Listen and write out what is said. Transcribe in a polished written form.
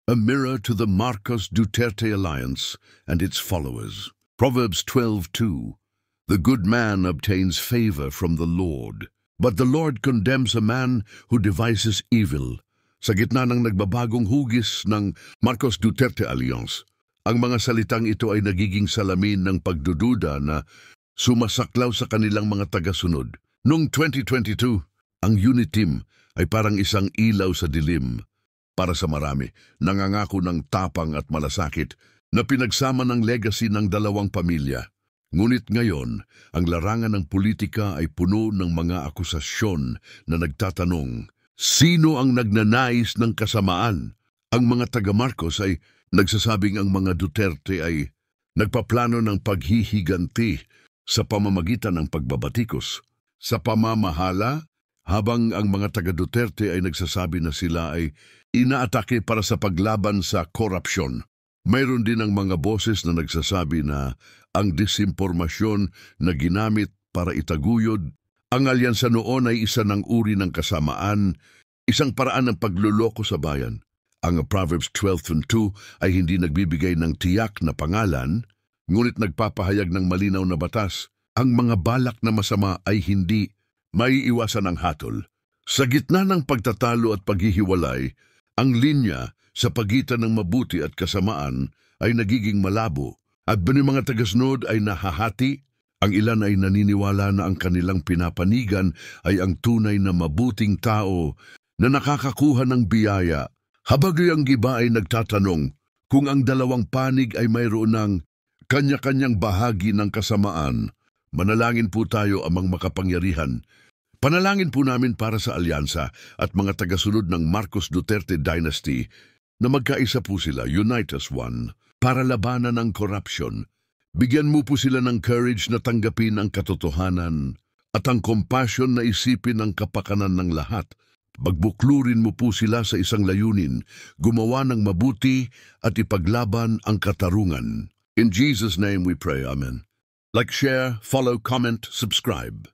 a mirror to the Marcos Duterte alliance and its followers. Proverbs 12:2. The good man obtains favor from the Lord, but the Lord condemns a man who devises evil. Sa gitna ng nagbabagong hugis ng Marcos Duterte alliance, ang mga salitang ito ay nagiging salamin ng pagdududa na sumasaklaw sa kanilang mga tagasunod. Noong 2022, ang UNITIM ay parang isang ilaw sa dilim para sa marami, nangangako ng tapang at malasakit na pinagsama ng legacy ng dalawang pamilya. Ngunit ngayon, ang larangan ng politika ay puno ng mga akusasyon na nagtatanong, sino ang nagnanais ng kasamaan? Ang mga taga-Marcos ay nagsasabing ang mga Duterte ay nagpaplano ng paghihiganti sa pamamagitan ng pagbabatikos sa pamamahala, habang ang mga taga-Duterte ay nagsasabi na sila ay inaatake para sa paglaban sa korupsyon. Mayroon din ang mga boses na nagsasabi na ang disinformasyon na ginamit para itaguyod ang alyansa noon ay isa ng uri ng kasamaan, isang paraan ng pagluloko sa bayan. Ang Proverbs 12:2 ay hindi nagbibigay ng tiyak na pangalan, ngunit nagpapahayag ng malinaw na batas. Ang mga balak na masama ay hindi maiiwasan ng hatol. Sa gitna ng pagtatalo at paghihiwalay, ang linya sa pagitan ng mabuti at kasamaan ay nagiging malabo at mga tagasunod ay nahahati. Ang ilan ay naniniwala na ang kanilang pinapanigan ay ang tunay na mabuting tao na nakakakuha ng biyaya, habang ang iba ay nagtatanong kung ang dalawang panig ay mayroon ng kanya-kanyang bahagi ng kasamaan. Manalangin po tayo, Amang makapangyarihan. Panalangin po namin para sa alyansa at mga tagasunod ng Marcos Duterte dynasty na magkaisa po sila, unite as one, para labanan ang corruption. Bigyan mo po sila ng courage na tanggapin ang katotohanan at ang compassion na isipin ang kapakanan ng lahat. Magbuklurin mo po sila sa isang layunin, gumawa ng mabuti at ipaglaban ang katarungan. In Jesus' name we pray, Amen. Like, share, follow, comment, subscribe.